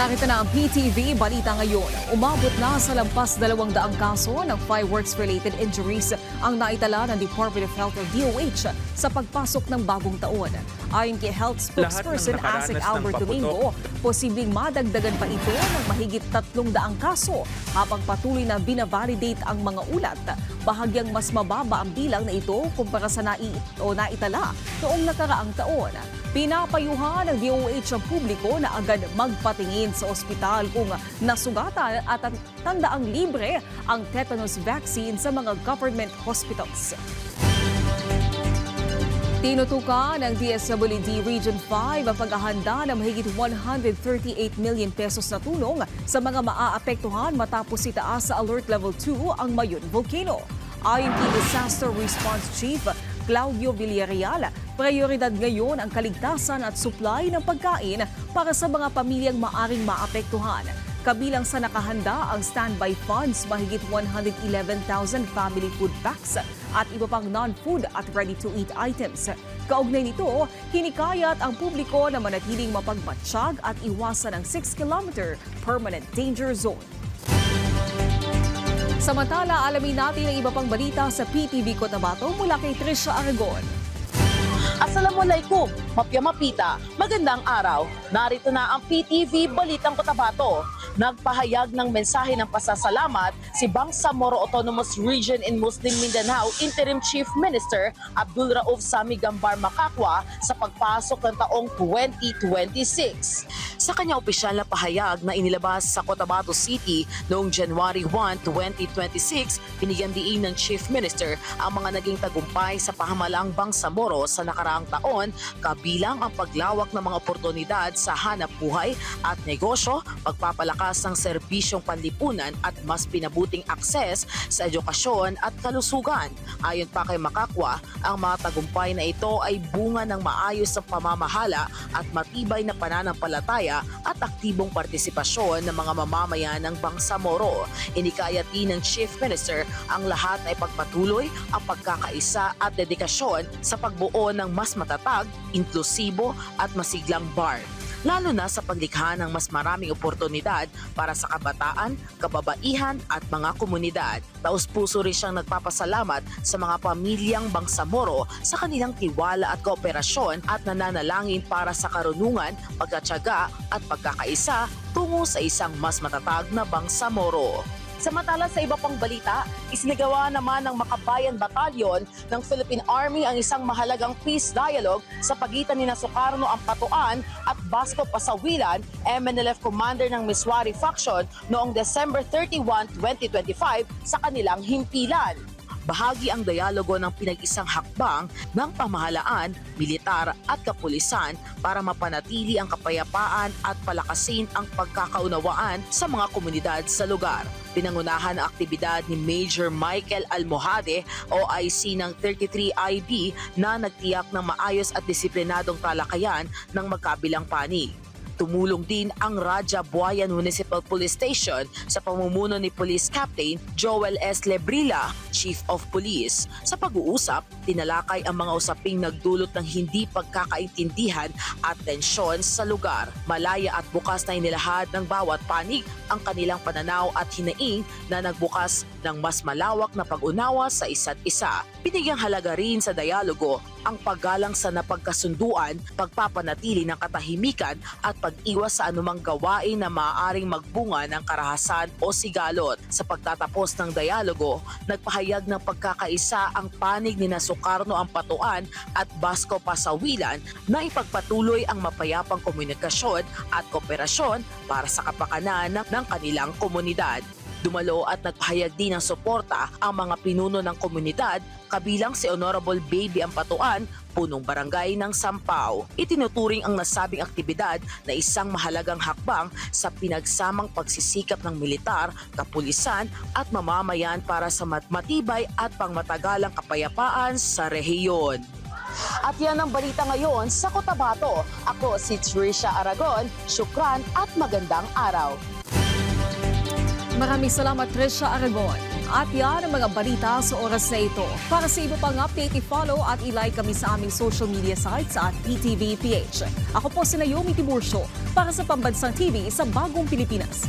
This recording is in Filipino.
Narito na ang PTV Balita ngayon. Umabot na sa lampas 200 kaso ng fireworks-related injuries ang naitala ng Department of Health o DOH sa pagpasok ng bagong taon. Ayon kay Health Spokesperson Asik Albert Domingo, posibleng madagdagan pa ito ng mahigit 300 kaso habang patuloy na binavalidate ang mga ulat. Bahagyang mas mababa ang bilang na ito kumpara sa naitala noong nakaraang taon. Pinapayuhan ng DOH ang publiko na agad magpatingin sa ospital kung nasugatan at tandaang libre ang tetanus vaccine sa mga government hospitals. Tinutukan ng DSWD Region 5 ang paghahanda ng mahigit 138 million pesos na tulong sa mga maaapektuhan matapos itaas sa Alert Level 2 ang Mayon Volcano. Ayon kay Disaster Response Chief Claudio Villarreal, prioridad ngayon ang kaligtasan at supply ng pagkain para sa mga pamilyang maaring maapektuhan. Kabilang sa nakahanda ang standby funds, mahigit 111,000 family food packs at iba pang non-food at ready-to-eat items. Kaugnay nito, hinikayat ang publiko na manatiling mapagmatsyag at iwasan ang 6-kilometer permanent danger zone. Samantala, alamin natin ang iba pang balita sa PTV Cotabato mula kay Trisha Aragon. Assalamualaikum, Mapya Mapita, magandang araw. Narito na ang PTV Balitang Cotabato. Nagpahayag ng mensahe ng pasasalamat si Bangsamoro Autonomous Region in Muslim Mindanao Interim Chief Minister Abdul Rauf Sami Gambar Macacua sa pagpasok ng taong 2026. Sa kanyang opisyal na pahayag na inilabas sa Cotabato City noong January 1, 2026, binigyan diin ng Chief Minister ang mga naging tagumpay sa pahamalang Bangsamoro sa nakaraang taon, kabilang ang paglawak ng mga oportunidad sa hanap buhay at negosyo, pagpapalakas ng serbisyong panlipunan at mas pinabuting akses sa edukasyon at kalusugan. Ayon pa kay Macacua, ang mga tagumpay na ito ay bunga ng maayos na pamamahala at matibay na pananampalataya at aktibong partisipasyon ng mga mamamayan ng Bangsamoro. Inikayat din ng Chief Minister ang lahat ay pagpatuloy ang pagkakaisa at dedikasyon sa pagbuo ng mas matatag, inklusibo at masiglang BAR, lalo na sa paglikha ng mas maraming oportunidad para sa kabataan, kababaihan at mga komunidad. Taus-puso rin siyang nagpapasalamat sa mga pamilyang Bangsamoro sa kanilang tiwala at kooperasyon at nananalangin para sa karunungan, pagkatyaga at pagkakaisa tungo sa isang mas matatag na Bangsamoro. Samantala sa iba pang balita, isinagawa naman ng Makabayan Batalyon ng Philippine Army ang isang mahalagang peace dialogue sa pagitan ni Sukarno Ampatuan at Basco Pasawilan, MNLF Commander ng Miswari Faction noong December 31, 2025 sa kanilang himpilan. Bahagi ang dialogo ng pinag-isang hakbang ng pamahalaan, militar at kapulisan para mapanatili ang kapayapaan at palakasin ang pagkakaunawaan sa mga komunidad sa lugar. Pinangunahan ang aktibidad ni Major Michael Almohade, OIC ng 33IB na nagtiyak ng maayos at disiplinadong talakayan ng magkabilang panig. Tumulong din ang Raja Buayan Municipal Police Station sa pamumuno ni Police Captain Joel S. Lebrilla, Chief of Police. Sa pag-uusap, tinalakay ang mga usaping nagdulot ng hindi pagkakaintindihan at tensyon sa lugar. Malaya at bukas na inilahad ng bawat panig ang kanilang pananaw at hinaing na nagbukas ng mas malawak na pag-unawa sa isa't isa. Binigyang halaga rin sa dialogo ang paggalang sa napagkasunduan, pagpapanatili ng katahimikan at pag-iwas sa anumang gawain na maaaring magbunga ng karahasan o sigalot. Sa pagtatapos ng dialogo, nagpahayag ng pagkakaisa ang panig ni Sukarno Ampatuan at Basco Pasawilan na ipagpatuloy ang mapayapang komunikasyon at kooperasyon para sa kapakanan ng kanilang komunidad. Dumalo at nagpahayag din ng suporta ang mga pinuno ng komunidad, kabilang si Honorable Baby Ampatuan, punong barangay ng Sampao. Itinuturing ang nasabing aktibidad na isang mahalagang hakbang sa pinagsamang pagsisikap ng militar, kapulisan at mamamayan para sa matibay at pangmatagalang kapayapaan sa rehiyon. At yan ang balita ngayon sa Cotabato. Ako si Trisha Aragon. Syukran at magandang araw. Maraming salamat, Trisha Aragon. At yan ang mga balita sa oras na ito. Para sa iba pang update, i-follow at i-like kami sa aming social media sites at PTV PH. Ako po si Naomi Tiburcio para sa Pambansang TV sa Bagong Pilipinas.